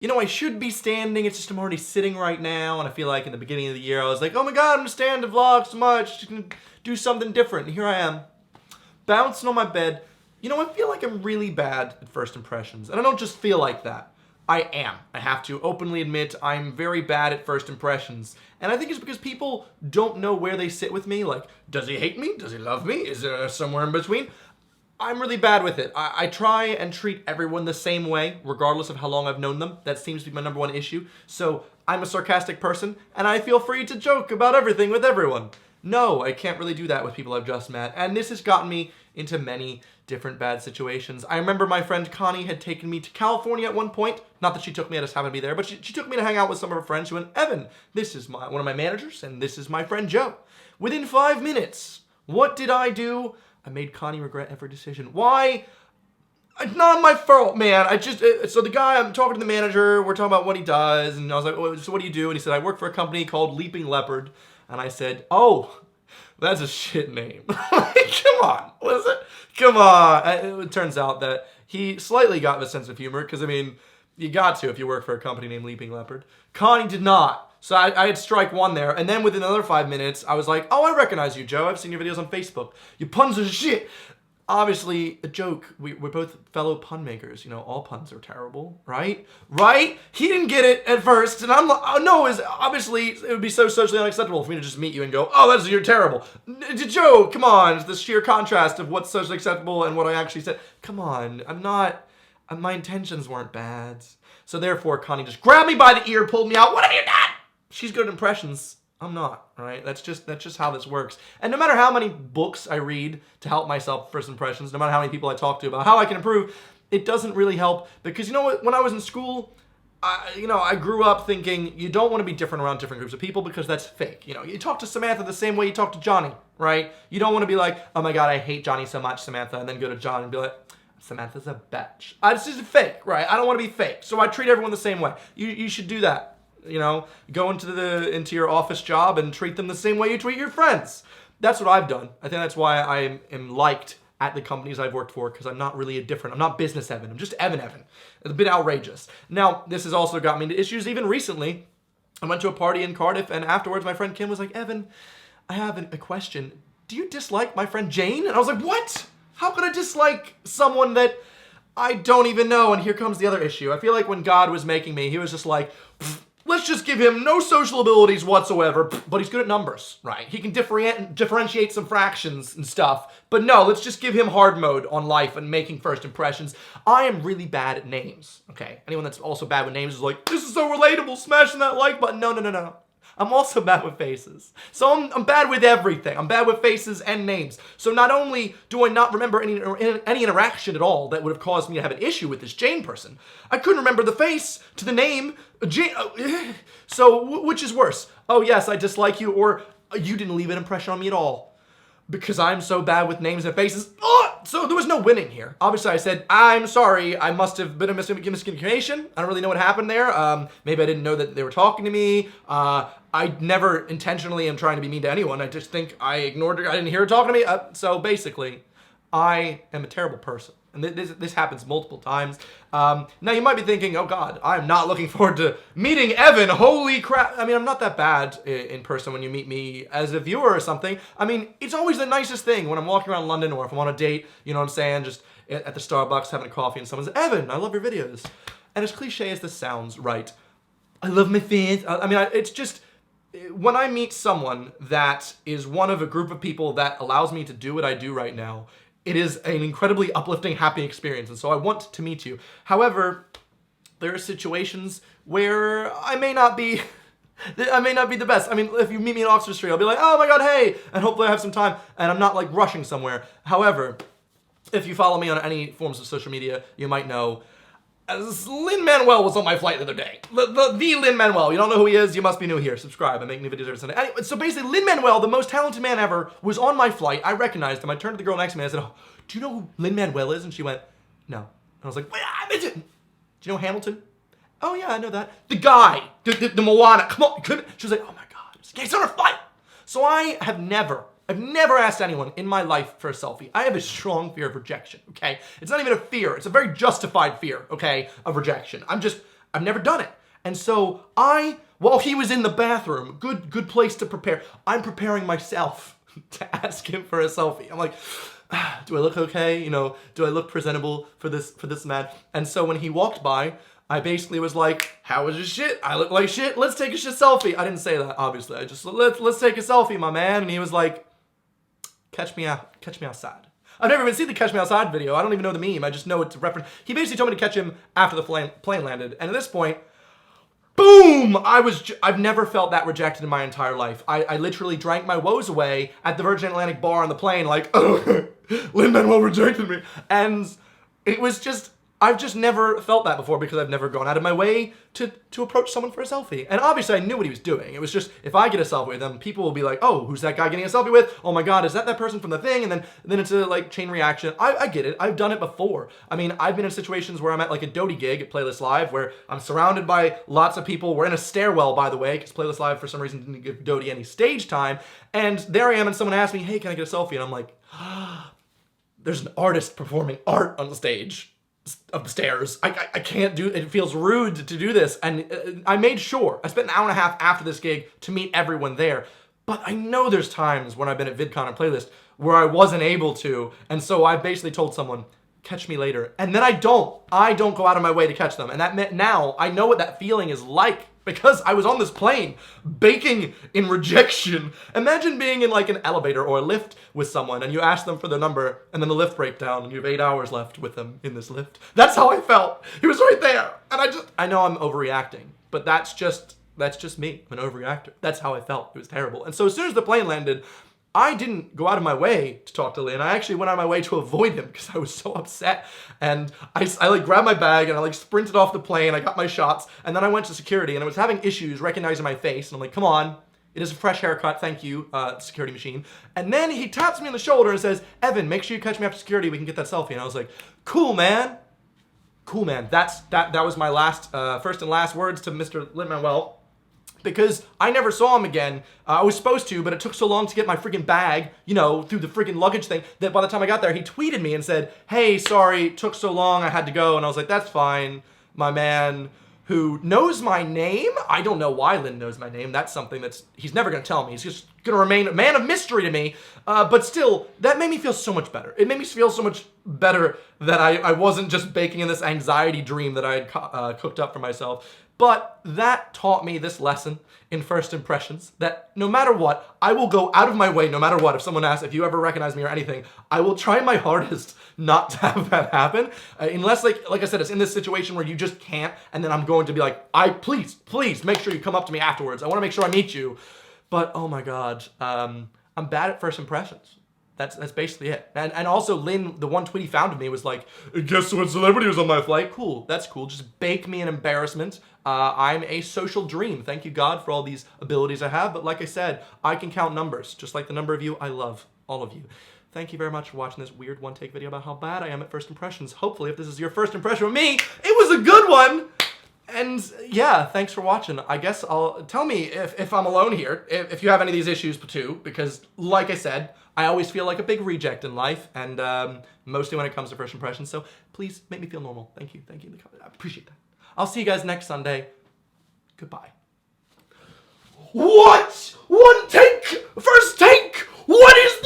you know, I should be standing, it's just I'm already sitting right now, and I feel like in the beginning of the year I was like, oh my god, I'm gonna stand to vlog so much, just gonna do something different, and here I am, bouncing on my bed. You know, I feel like I'm really bad at first impressions, and I don't just feel like that. I am. I have to openly admit I'm very bad at first impressions. And I think it's because people don't know where they sit with me. Like, does he hate me? Does he love me? Is there somewhere in between? I'm really bad with it. I try and treat everyone the same way, regardless of how long I've known them. That seems to be my number one issue. So I'm a sarcastic person, and I feel free to joke about everything with everyone. No, I can't really do that with people I've just met. And this has gotten me into many different bad situations. I remember my friend Connie had taken me to California at one point. Not that she took me, I just happened to be there, but she took me to hang out with some of her friends. She went, Evan, this is one of my managers, and this is my friend Joe. Within 5 minutes, what did I do? I made Connie regret every decision. Why? It's not my fault, man. So the guy, I'm talking to the manager, we're talking about what he does, and I was like, oh, so what do you do? And he said, I work for a company called Leaping Leopard. And I said, oh, that's a shit name. Come on, was it? Come on. It turns out that he slightly got the sense of humor, because, I mean, you got to if you work for a company named Leaping Leopard. Connie did not. So I had strike one there, and then within another 5 minutes, I was like, oh, I recognize you, Joe. I've seen your videos on Facebook. Your puns are shit. Obviously, a joke. We're both fellow pun makers. You know, all puns are terrible, right? Right? He didn't get it at first, and I'm like, oh, no, obviously, it would be so socially unacceptable for me to just meet you and go, oh, you're terrible. Joe, come on. It's the sheer contrast of what's socially acceptable and what I actually said. Come on. My intentions weren't bad. So therefore, Connie just grabbed me by the ear, pulled me out. What have you done? She's good at impressions. I'm not, right? That's just how this works. And no matter how many books I read to help myself first impressions, no matter how many people I talk to about how I can improve, it doesn't really help. Because you know what? When I was in school, I grew up thinking you don't want to be different around different groups of people because that's fake. You know, you talk to Samantha the same way you talk to Johnny, right? You don't want to be like, oh my god, I hate Johnny so much, Samantha, and then go to John and be like, Samantha's a bitch. It's just fake, right? I don't want to be fake. So I treat everyone the same way. You should do that. You know, go into your office job and treat them the same way you treat your friends. That's what I've done. I think that's why I am liked at the companies I've worked for, because I'm not really I'm not business Evan. I'm just Evan. It's a bit outrageous. Now, this has also got me into issues even recently. I went to a party in Cardiff, and afterwards my friend Kim was like, Evan, I have a question. Do you dislike my friend Jane? And I was like, what? How could I dislike someone that I don't even know? And here comes the other issue. I feel like when God was making me, he was just like, let's just give him no social abilities whatsoever, but he's good at numbers, right? He can differentiate some fractions and stuff, but no, let's just give him hard mode on life and making first impressions. I am really bad at names, okay? Anyone that's also bad with names is like, this is so relatable, smashing that like button. No. I'm also bad with faces. So I'm bad with everything. I'm bad with faces and names. So not only do I not remember any interaction at all that would have caused me to have an issue with this Jane person, I couldn't remember the face to the name Jane. So which is worse? Oh yes, I dislike you, or you didn't leave an impression on me at all. Because I'm so bad with names and faces. So there was no winning here. Obviously, I said, I'm sorry. I must have been a miscommunication. I don't really know what happened there. Maybe I didn't know that they were talking to me. I never intentionally am trying to be mean to anyone. I just think I ignored her. I didn't hear her talking to me. So basically, I am a terrible person. And this happens multiple times. Now, you might be thinking, oh, God, I'm not looking forward to meeting Evan. Holy crap. I mean, I'm not that bad in person when you meet me as a viewer or something. I mean, it's always the nicest thing when I'm walking around London, or if I'm on a date, you know what I'm saying, just at the Starbucks having a coffee, and someone says, Evan, I love your videos. And as cliche as this sounds, right, I love my fans. I mean, it's just, when I meet someone that is one of a group of people that allows me to do what I do right now, it is an incredibly uplifting, happy experience, and so I want to meet you. However, there are situations where I may not be the best. I mean, if you meet me in Oxford Street, I'll be like, oh my god, hey, and hopefully I have some time, and I'm not like rushing somewhere. However, if you follow me on any forms of social media, you might know Lin-Manuel was on my flight the other day. The Lin-Manuel. You don't know who he is? You must be new here. Subscribe. I make new videos every Sunday. Anyway, so basically, Lin-Manuel, the most talented man ever, was on my flight. I recognized him. I turned to the girl next to me and I said, oh, do you know who Lin-Manuel is? And she went, no. And I was like, do you know Hamilton? Oh, yeah, I know that. The guy. The Moana. Come on. She was like, oh, my God. He's on her flight. So I've never asked anyone in my life for a selfie. I have a strong fear of rejection, okay? It's not even a fear. It's a very justified fear, okay, of rejection. I I've never done it. And so while he was in the bathroom, good place to prepare, I'm preparing myself to ask him for a selfie. I'm like, do I look okay? You know, do I look presentable for this man? And so when he walked by, I basically was like, how was your shit? I look like shit. Let's take a shit selfie. I didn't say that, obviously. I just, let's take a selfie, my man. And he was like, catch me outside. I've never even seen the Catch Me Outside video. I don't even know the meme. I just know it's a reference. He basically told me to catch him after the plane landed. And at this point, boom! I've never felt that rejected in my entire life. I literally drank my woes away at the Virgin Atlantic bar on the plane like, oh, Lin-Manuel rejected me. And it was just, I've just never felt that before because I've never gone out of my way to approach someone for a selfie. And obviously I knew what he was doing. It was just, if I get a selfie with him, people will be like, oh, who's that guy getting a selfie with? Oh my God, is that person from the thing? And then it's a like chain reaction. I get it. I've done it before. I mean, I've been in situations where I'm at like a Doty gig at Playlist Live where I'm surrounded by lots of people. We're in a stairwell, by the way, because Playlist Live for some reason didn't give Doty any stage time. And there I am and someone asked me, hey, can I get a selfie? And I'm like, there's an artist performing art on the stage. Upstairs. I can't do it. Feels rude to do this. And I made sure. I spent an hour and a half after this gig to meet everyone there. But I know there's times when I've been at VidCon and Playlist where I wasn't able to. And so I basically told someone, catch me later. And then I don't go out of my way to catch them. And that meant now I know what that feeling is like because I was on this plane baking in rejection. Imagine being in like an elevator or a lift with someone and you ask them for their number and then the lift breaks down and you have 8 hours left with them in this lift. That's how I felt. He was right there. And I know I'm overreacting, but that's just me. I'm an overreactor. That's how I felt. It was terrible. And so as soon as the plane landed, I didn't go out of my way to talk to Lin. I actually went out of my way to avoid him because I was so upset. And I like grabbed my bag and I like sprinted off the plane. I got my shots and then I went to security and I was having issues recognizing my face. And I'm like, come on, it is a fresh haircut. Thank you, security machine. And then he taps me on the shoulder and says, Evan, make sure you catch me after security. We can get that selfie. And I was like, cool, man. Cool, man. That was my first and last words to Mr. Lin-Manuel. Because I never saw him again. I was supposed to, but it took so long to get my freaking bag, you know, through the freaking luggage thing, that by the time I got there, he tweeted me and said, hey, sorry, took so long, I had to go. And I was like, that's fine, my man who knows my name. I don't know why Lin knows my name. That's something he's never going to tell me. He's just going to remain a man of mystery to me. But still, that made me feel so much better. It made me feel so much better that I wasn't just baking in this anxiety dream that I had cooked up for myself. But that taught me this lesson in first impressions, that no matter what, I will go out of my way, no matter what. If someone asks if you ever recognize me or anything, I will try my hardest not to have that happen. Unless, like I said, it's in this situation where you just can't, and then I'm going to be like, please, make sure you come up to me afterwards. I want to make sure I meet you. But, oh my God, I'm bad at first impressions. That's basically it. And also Lin, the one tweet he found of me was like, guess what celebrity was on my flight? Cool, that's cool. Just bake me an embarrassment. I'm a social dream. Thank you, God, for all these abilities I have. But like I said, I can count numbers. Just like the number of you, I love all of you. Thank you very much for watching this weird one-take video about how bad I am at first impressions. Hopefully, if this is your first impression of me, it was a good one. And yeah, thanks for watching. I guess tell me if I'm alone here, if you have any of these issues too, because like I said, I always feel like a big reject in life, and mostly when it comes to first impressions, so please make me feel normal. Thank you. I appreciate that. I'll see you guys next Sunday. Goodbye. What? One take? First take? What is